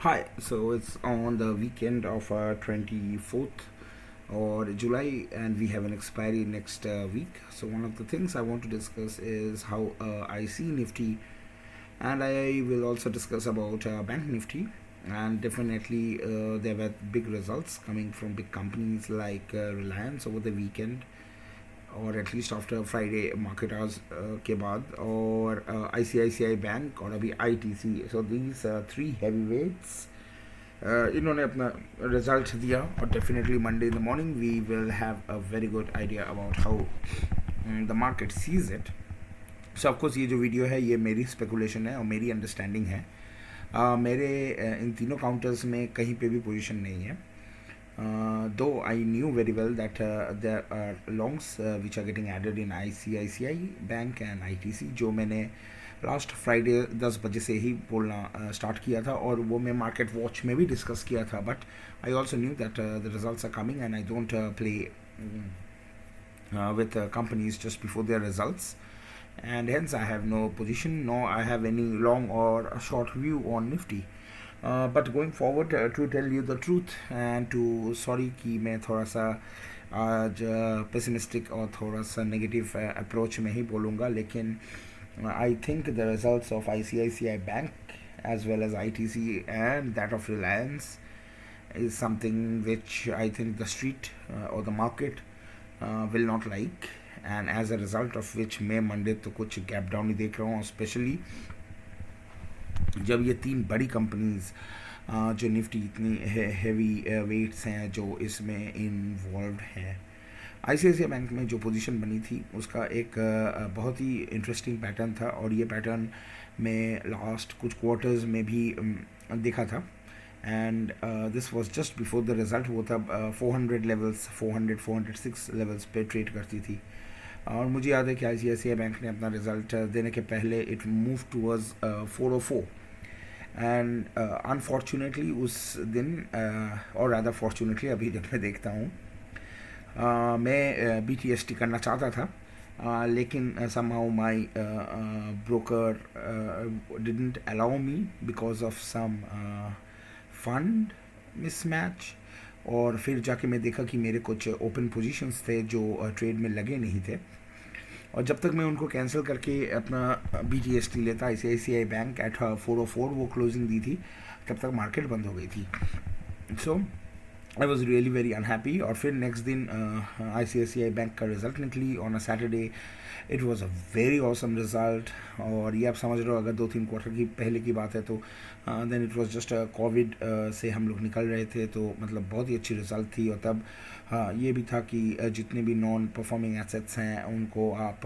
Hi, so it's on the weekend of 24th or July, and we have an expiry next week. So, one of the things I want to discuss is how I see Nifty, and I will also discuss about Bank Nifty. And definitely, there were big results coming from big companies like Reliance over the weekend, or at least after Friday market hours के बाद और ICICI bank और अभी ITC. So these three heavyweights इन्होंने अपना result दिया और definitely Monday in the morning we will have a very good idea about how the market sees it. So of course ये जो वीडियो है ये मेरी स्पेकुलेशन है और मेरी अंडरस्टैंडिंग है. मेरे इन तीनों काउंटर्स में कहीं पे भी पोजीशन नहीं है. Though I knew very well that there are longs which are getting added in ICICI Bank and ITC, जो मैंने लास्ट फ्राइडे 10 बजे से ही बोलना स्टार्ट किया था और वो मैं मार्केट वॉच में भी डिस्कस किया था. But I also knew that the results are coming and I don't play with companies just before their results, and hence I have no position, nor I have any long or a short view on Nifty. But going forward, to tell you the truth and to sorry कि मैं थोड़ा सा आज pessimistic और थोड़ा सा negative approach में ही बोलूँगा, लेकिन I think the results of ICICI Bank as well as ITC and that of Reliance is something which I think the street or the market will not like, and as a result of which मैं Monday तो कुछ gap down ही देख रहा हूँ, specially जब ये तीन बड़ी कंपनीज जो निफ्टी इतनी हेवी वेट्स हैं जो इसमें इन्वॉल्व हैं. ICICI बैंक में जो पोजीशन बनी थी उसका एक बहुत ही इंटरेस्टिंग पैटर्न था और ये पैटर्न में लास्ट कुछ क्वार्टर्स में भी देखा था. And this was just before the result. वो तब 400 लेवल्स 406 लेवल्स पे ट्रेड करती थी और मुझे याद है कि ICICI बैंक ने अपना रिज़ल्ट देने के पहले it move towards 404 and unfortunately उस दिन और ज़्यादा फॉर्चुनेटली अभी जब मैं देखता हूँ मैं BTST करना चाहता था, लेकिन somehow my broker didn't allow me because of some fund mismatch. और फिर जाके मैं देखा कि मेरे कुछ ओपन पोजीशंस थे जो ट्रेड में लगे नहीं थे, और जब तक मैं उनको कैंसिल करके अपना BTST लेता ICICI बैंक एट 404 वो क्लोजिंग दी थी, तब तक मार्केट बंद हो गई थी. So I was really very unhappy. और फिर नेक्स्ट दिन ICICI बैंक का रिजल्ट निकली on a Saturday. It was a very awesome result. और ये आप समझ रहे हो अगर 2-3 क्वार्टर की पहले की बात है तो then it was just covid से हम लोग निकल रहे थे, तो मतलब बहुत ही अच्छी रिजल्ट थी. और तब ये भी था कि जितने भी नॉन परफॉर्मिंग एसेट्स हैं उनको आप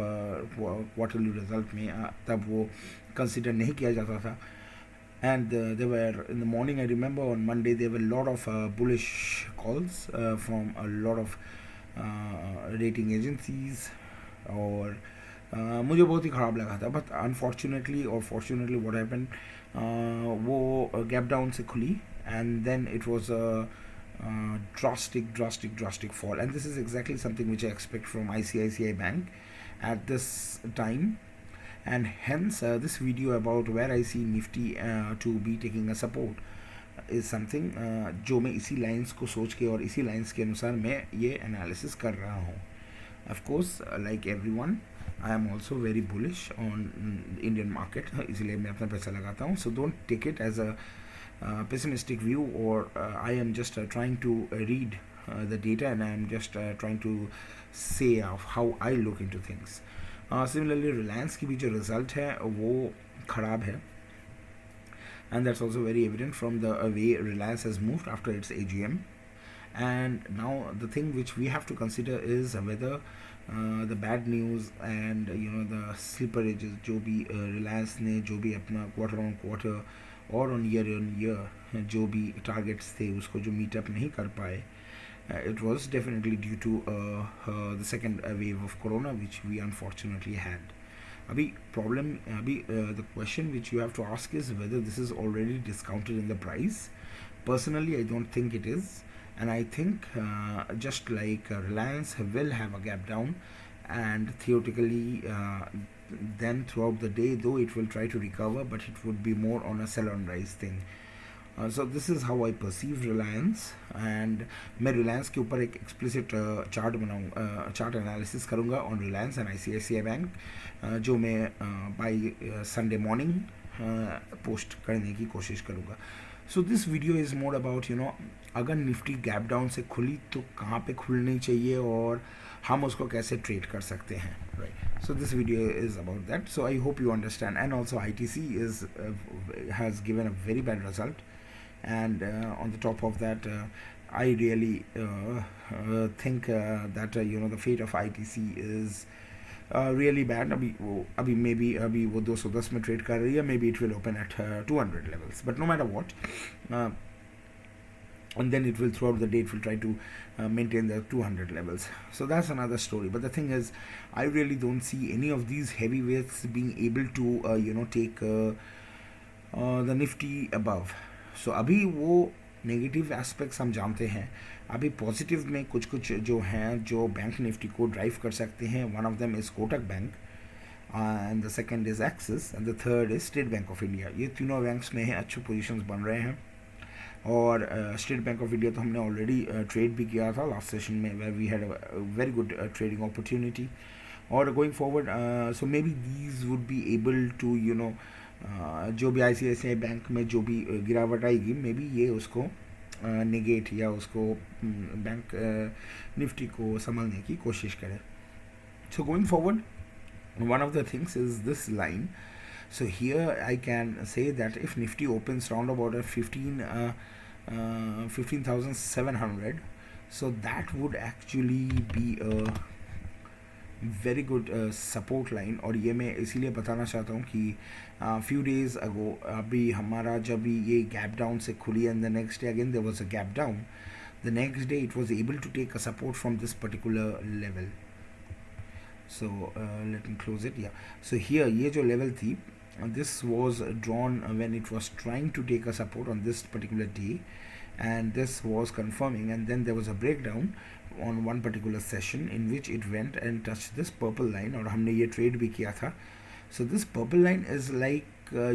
क्वार्टरली रिजल्ट में तब वो कंसिडर नहीं किया जाता था. And they were in the morning, I remember on Monday there were a lot of bullish calls from a lot of rating agencies और मुझे बहुत ही ख़राब लगा था. बट अनफॉर्चुनेटली और फॉर्चुनेटली व्हाट हैपेंड, वो गैप डाउन से खुली and then it was drastic fall, and this is exactly something which I expect from ICICI Bank at this time. And hence this video about where I see Nifty to be taking a support is something जो मैं इसी lines को सोच के और इसी lines के अनुसार मैं ये एनालिसिस कर रहा हूँ. Of course, like everyone, I am also very bullish on Indian market, इसलिए मैं अपना पैसा लगाता हूँ. So don't take it as a pessimistic view, or I am just trying to read the data, and I am just trying to say of how I look into things. Similarly Reliance की भी जो result है वो ख़राब है, and that's also very evident from the way Reliance has moved after its AGM. And now the thing which we have to consider is whether the bad news and you know the slippages जो भी रिलायंस ने जो भी अपना quarter on quarter और on year जो भी targets थे उसको जो मीटअप नहीं कर पाए, it was definitely due to the second wave of corona which we unfortunately had. Abhi problem the question which you have to ask is whether this is already discounted in the price. Personally I don't think it is, and I think just like Reliance will have a gap down, and theoretically then throughout the day though it will try to recover, but it would be more on a sell on rise thing. So this is how I perceive Reliance. And मैं रिलायंस के ऊपर एक explicit chart बनाऊँ, chart analysis करूँगा on Reliance and ICICI bank, जो मैं bye Sunday morning post करने की कोशिश करूँगा. So this video is more about अगर निफ्टी गैप डाउन से खुली तो कहाँ पे खुलनी चाहिए और हम उसको कैसे ट्रेड कर सकते हैं, right. So this video is about that. So I hope you understand. And also ITC has given a very bad result, and on the top of that, I really think that the fate of ITC is really bad. अभी maybe अभी वो 210 में trade कर रही है. Maybe it will open at 200 levels, but no matter what, and then it will, throughout the day, it will try to maintain the 200 levels. So that's another story. But the thing is, I really don't see any of these heavyweights being able to take the Nifty above. So अभी वो negative aspects हम जानते हैं. अभी positive में कुछ कुछ जो हैं जो बैंक निफ्टी को ड्राइव कर सकते हैं. One of them is Kotak bank, and the second is axis, and the third is state bank of India. ये तीनों बैंक्स में हैं अच्छे पोजीशंस बन रहे हैं. और स्टेट बैंक ऑफ इंडिया तो हमने ऑलरेडी ट्रेड भी किया था लास्ट सेशन में, where we had a very good trading opportunity. और going forward, so maybe these would be able to जो भी ICICI बैंक में जो भी गिरावट आएगी, मे बी ये उसको नेगेट या उसको बैंक निफ्टी को संभालने की कोशिश करे. So going forward, one of the things is this line. So here I can say that if Nifty opens round about at 15,700, so that would actually be a very good support line. और ये मैं इसीलिए बताना चाहता हूँ कि few days ago अभी हमारा जब ये gap down से खुली and the next day again there was a gap down, the next day it was able to take a support from this particular level. So let me close it. Yeah, so here ये जो level थी, this was drawn when it was trying to take a support on this particular day, and this was confirming, and then there was a breakdown on one particular session in which it went and touched this purple line, और हमने ये trade भी किया था. So this purple line is like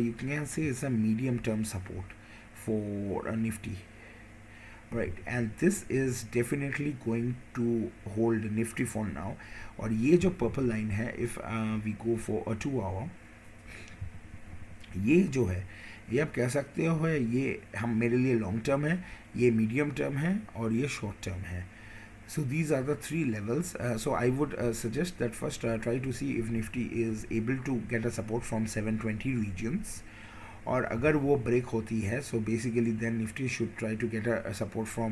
you can say it's a medium term support for Nifty, right, and this is definitely going to hold Nifty for now. और ये जो purple line है, if we go for a 2 hour, ये जो है ये आप कह सकते हो है ये हम मेरे लिए लॉन्ग टर्म है, ये मीडियम टर्म है और ये शॉर्ट टर्म है. So these are the three levels. So I would suggest that first try to see if Nifty is able to get a support from 720 regions. और अगर वो break होती है, so basically then Nifty should try to get a support from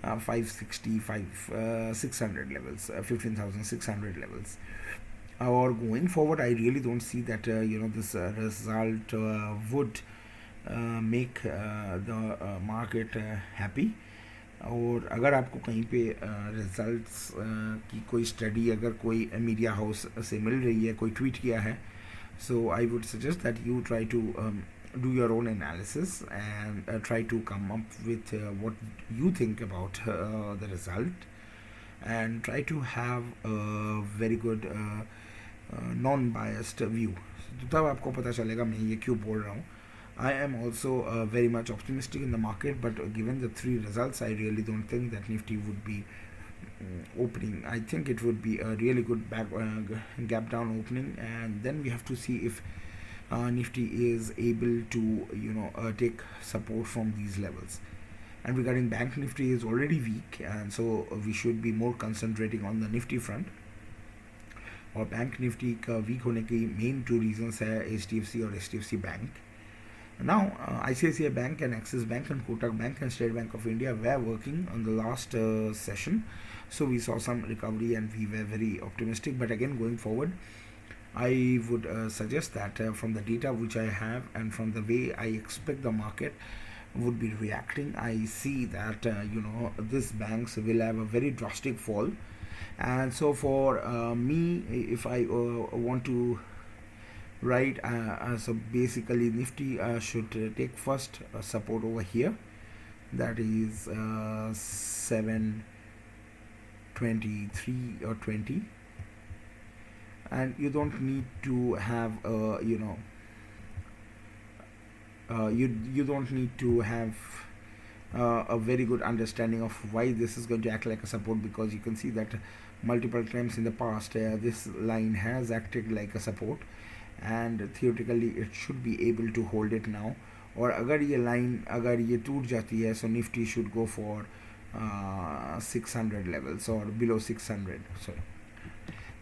600 levels, 15,600 levels. Or going forward, I really don't see that this result would make the market happy. और अगर आपको कहीं पे रिजल्ट्स की कोई स्टडी अगर कोई मीडिया हाउस से मिल रही है, कोई ट्वीट किया है, so I would suggest that you try to do your own analysis and try to come up with what you think about the result, and try to have a very good non-biased view. तो तब आपको पता चलेगा मैं ये क्यों बोल रहा हूँ. I am also very much optimistic in the market, but given the three results, I really don't think that Nifty would be opening. I think it would be a really good gap down opening, and then we have to see if Nifty is able to take support from these levels. And regarding Bank Nifty is already weak, and so we should be more concentrating on the Nifty front. और bank Nifty का week होने की main 2 reasons है HDFC और HDFC bank. Now ICICI Bank and Axis Bank and Kotak Bank and State Bank of India were working on the last session, so we saw some recovery and we were very optimistic. But again, going forward, I would suggest that from the data which I have and from the way I expect the market would be reacting, I see that these banks will have a very drastic fall. And so for me, if I want to write, so basically Nifty should take first support over here, that is 723 or 20, and you don't need to have you don't need to have a very good understanding of why this is going to act like a support, because you can see that multiple times in the past this line has acted like a support, and theoretically it should be able to hold it now. और अगर ये line अगर ये टूट जाती है, so Nifty should go for 600 levels or below 600.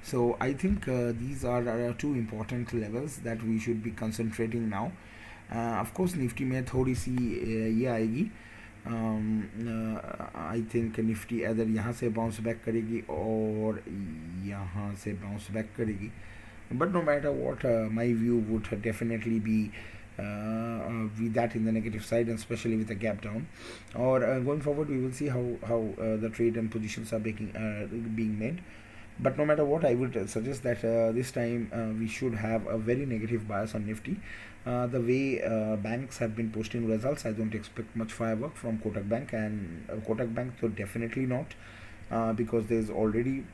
So I think these are two important levels that we should be concentrating now. Of course Nifty में थोड़ी सी ये आएगी, आई थिंक निफ्टी अदर यहाँ से बाउंस बैक करेगी और यहाँ से बाउंस बैक करेगी, but no matter what, my view would definitely be that in the negative side, and especially with a gap down. Or going forward we will see how the trade and positions are being made. But no matter what, I would suggest that this time we should have a very negative bias on Nifty. The way banks have been posting results, I don't expect much firework from Kotak Bank, and Kotak Bank so definitely not, because there's already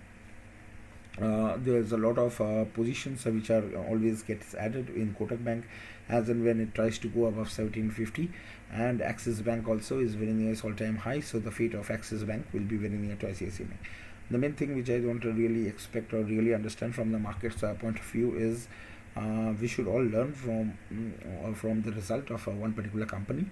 there's a lot of positions which are always gets added in Kotak Bank as and when it tries to go above 1750, and Axis Bank also is very near its all-time high, so the fate of Axis Bank will be very near to ICICI Bank. The main thing which I don't really expect or really understand from the market's point of view is we should all learn from the result of one particular company.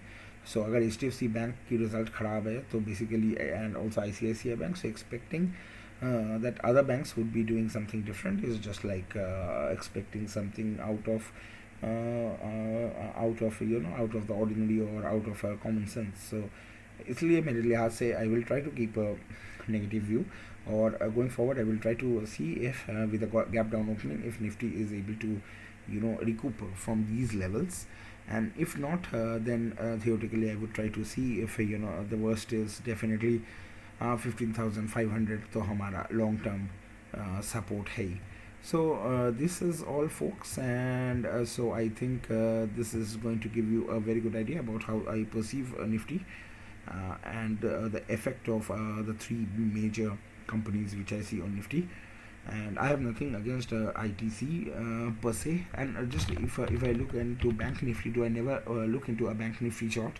So अगर HDFC Bank की result खराब है तो basically, and also ICICI Bank, so expecting that other banks would be doing something different is just like expecting something out of out of the ordinary or out of common sense. So इसलिए मेरे लिहाज से I will try to keep a negative view, or going forward I will try to see if with a gap down opening, if Nifty is able to recoup from these levels, and if not then theoretically I would try to see if the worst is definitely 15,500 तो हमारा long term support है. So this is all folks, and so I think this is going to give you a very good idea about how I perceive Nifty and the effect of the three major companies which I see on Nifty. And I have nothing against ITC per se, and just if I look into Bank Nifty, do I never look into a Bank Nifty chart,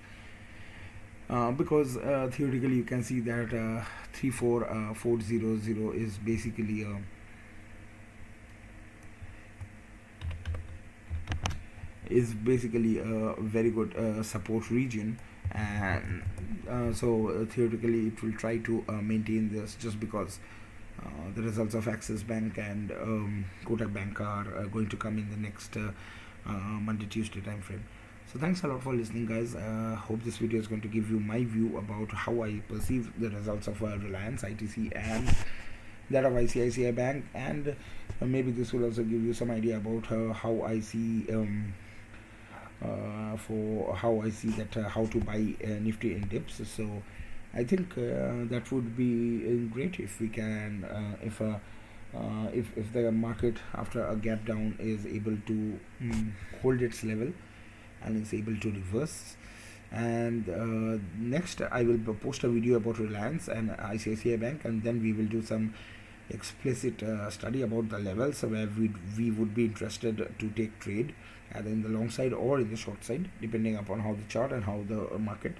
because theoretically you can see that 34400 is basically a very good support region, and so theoretically it will try to maintain this, just because the results of Axis Bank and Kotak Bank are going to come in the next Monday-Tuesday time frame. So thanks a lot for listening, guys. Hope this video is going to give you my view about how I perceive the results of Reliance, ITC, and that of ICICI Bank, and maybe this will also give you some idea about how I see how to buy Nifty in dips. So I think that would be great if we can if the market after a gap down is able to hold its level and is able to reverse. And next I will post a video about Reliance and ICICI Bank, and then we will do some explicit study about the levels where we would be interested to take trade, either in the long side or in the short side, depending upon how the chart and how the market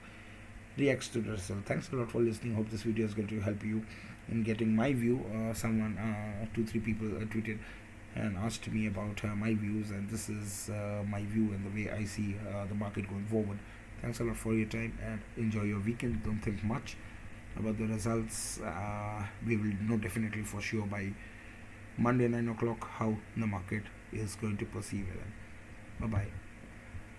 reacts to the result. Thanks a lot for listening. Hope this video is going to help you in getting my view. Someone 2-3 people tweeted and asked me about my views, and this is my view and the way I see the market going forward. Thanks a lot for your time, and enjoy your weekend. Don't think much about the results. We will know definitely for sure by Monday 9 o'clock how the market is going to perceive it. Bye bye.